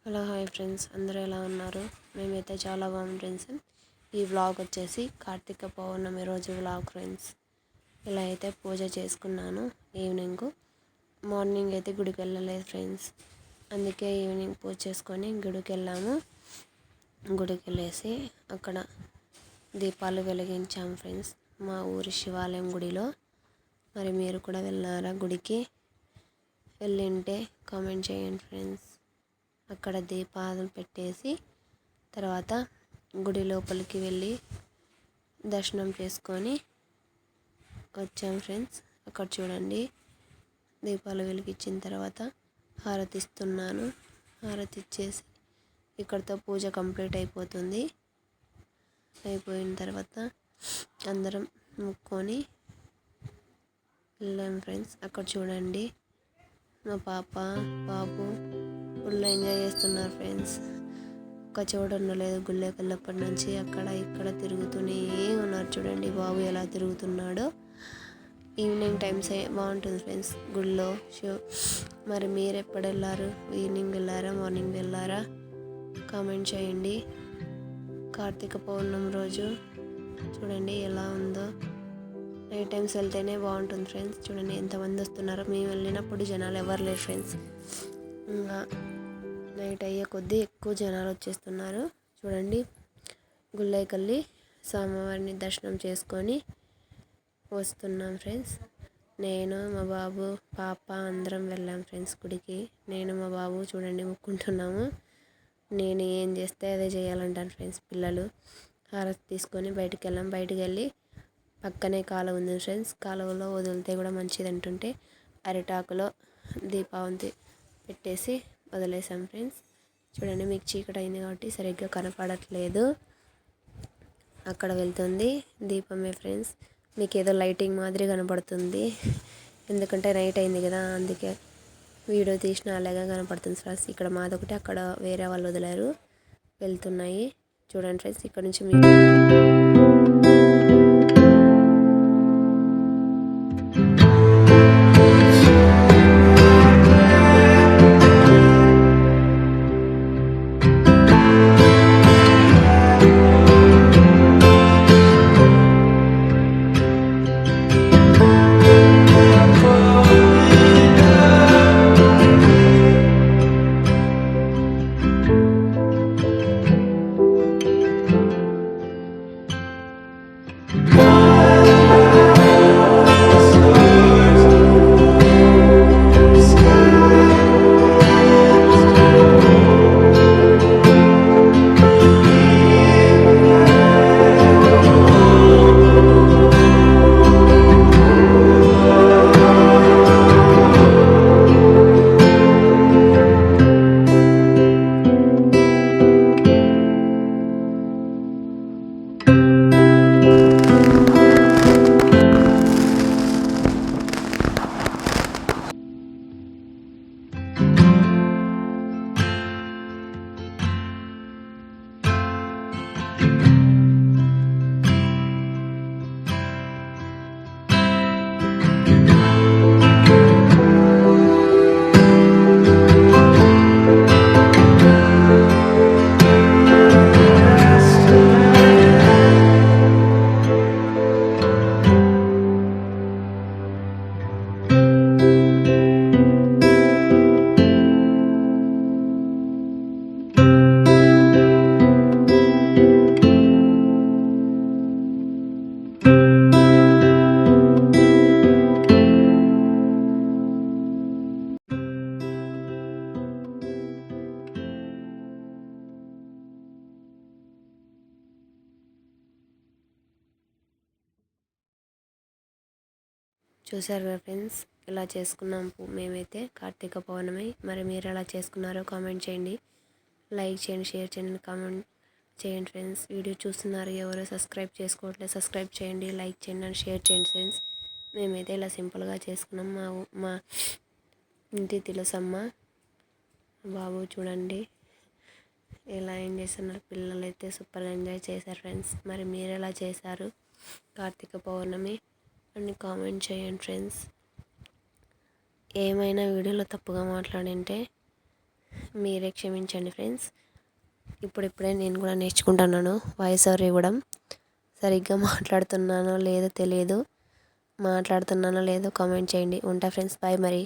Hello hi friends, అందరూ ఎలా ఉన్నారు? మేమైతే చాలా బాగున్నాం ఫ్రెండ్స్. ఈ వ్లాగ్ వచ్చేసి కార్తీక పౌర్ణమి రోజు వ్లాగ్ ఫ్రెండ్స్. ఇలా అయితే పూజ చేసుకున్నాను ఈవినింగ్. మార్నింగ్ అయితే గుడికి వెళ్ళలేదు ఫ్రెండ్స్, అందుకే ఈవినింగ్ పూజ చేసుకొని గుడికి వెళ్ళాము. గుడికి వెళ్ళేసి అక్కడ దీపాలు వెలిగించాము ఫ్రెండ్స్, మా ఊరి శివాలయం గుడిలో. మరి మీరు కూడా వెళ్ళారా గుడికి? వెళ్ళింటే కామెంట్ చేయండి ఫ్రెండ్స్. అక్కడ దీపాలు పెట్టేసి తర్వాత గుడి లోపలికి వెళ్ళి దర్శనం చేసుకొని వచ్చాం ఫ్రెండ్స్. అక్కడ చూడండి, దీపాలు వెలిగించిన తర్వాత హారతి ఇస్తున్నాను. హారతి ఇచ్చేసి ఇక్కడితో పూజ కంప్లీట్ అయిపోతుంది. అయిపోయిన తర్వాత అందరం ముక్కొని వెళ్ళాం ఫ్రెండ్స్. అక్కడ చూడండి, మా పాప బాబు ఫుల్ ఎంజాయ్ చేస్తున్నారు ఫ్రెండ్స్. ఒక చోట ఉండలేదు, గుళ్ళోకి వెళ్ళప్పటి నుంచి అక్కడ ఇక్కడ తిరుగుతూనే ఉన్నారు. చూడండి బాబు ఎలా తిరుగుతున్నాడో. ఈవినింగ్ టైమ్స్ బాగుంటుంది ఫ్రెండ్స్ గుళ్ళో షో. మరి మీరు ఎప్పుడు వెళ్ళారు? ఈవినింగ్ వెళ్ళారా, మార్నింగ్ వెళ్ళారా? కామెంట్ చేయండి. కార్తీక పౌర్ణమి రోజు చూడండి ఎలా ఉందో. నైట్ టైమ్స్ వెళ్తేనే బాగుంటుంది ఫ్రెండ్స్. చూడండి ఎంతమంది వస్తున్నారో. మేము వెళ్ళినప్పుడు జనాలు ఎవరు లేరు ఫ్రెండ్స్. ఇంకా నైట్ అయ్యే కొద్దీ ఎక్కువ జనాలు వచ్చేస్తున్నారు. చూడండి, గుళ్ళోకి వెళ్ళి స్వామివారిని దర్శనం చేసుకొని వస్తున్నాం ఫ్రెండ్స్. నేను మా బాబు పాప అందరం వెళ్ళాం ఫ్రెండ్స్ గుడికి. నేను మా బాబు చూడండి మొక్కుంటున్నాము. నేను ఏం చేస్తే అదే చేయాలంటాను ఫ్రెండ్స్ పిల్లలు. హారతి తీసుకొని బయటికి వెళ్ళాం. బయటికి వెళ్ళి పక్కనే కాలువ ఉంది ఫ్రెండ్స్, కాలువలో వదిలితే కూడా మంచిది అంటుంటే అరిటాకులో దీపావంతి పెట్టేసి వదిలేసాం ఫ్రెండ్స్. చూడండి, మీకు చీకటి అయింది కాబట్టి సరిగ్గా కనపడట్లేదు. అక్కడ వెళ్తుంది దీపమే ఫ్రెండ్స్. మీకు ఏదో లైటింగ్ మాదిరి కనపడుతుంది, ఎందుకంటే నైట్ అయింది కదా, అందుకే వీడియో తీసిన అలాగే కనపడుతుంది ఫ్రెండ్స్. ఇక్కడ మాదొకటి, అక్కడ వేరే వాళ్ళు వదిలారు, వెళ్తున్నాయి. చూడండి ఫ్రెండ్స్, ఇక్కడ నుంచి మీకు చూసారు కదా ఫ్రెండ్స్, ఇలా చేసుకున్నాం మేమైతే కార్తీక పౌర్ణమి. మరి మీరు ఎలా చేసుకున్నారో కామెంట్ చేయండి, లైక్ చేయండి, షేర్ చేయండి, కామెంట్ చేయండి ఫ్రెండ్స్. వీడియో చూస్తున్నారు ఎవరో సబ్స్క్రైబ్ చేసుకోవట్లేదు, సబ్స్క్రైబ్ చేయండి, లైక్ చేయండి అండ్ షేర్ చేయండి ఫ్రెండ్స్. మేమైతే ఇలా సింపుల్గా చేసుకున్నాం. మా ఇంటి తులసమ్మ బాబు చూడండి ఎలా ఎంజాయ్ చేస్తున్నారు. పిల్లలు అయితే సూపర్గా ఎంజాయ్ చేశారు ఫ్రెండ్స్. మరి మీరు ఎలా చేశారు కార్తీక పౌర్ణమి అని కామెంట్ చేయండి ఫ్రెండ్స్. ఏమైనా వీడియోలో తప్పుగా మాట్లాడింటే మీరే క్షమించండి ఫ్రెండ్స్. ఇప్పుడిప్పుడే నేను కూడా నేర్చుకుంటున్నాను వాయిస్ ఓవర్ ఇవ్వడం. సరిగ్గా మాట్లాడుతున్నానో లేదో తెలియదు. మాట్లాడుతున్నానో లేదో కామెంట్ చేయండి. ఉంటా ఫ్రెండ్స్, బాయ్ మరి.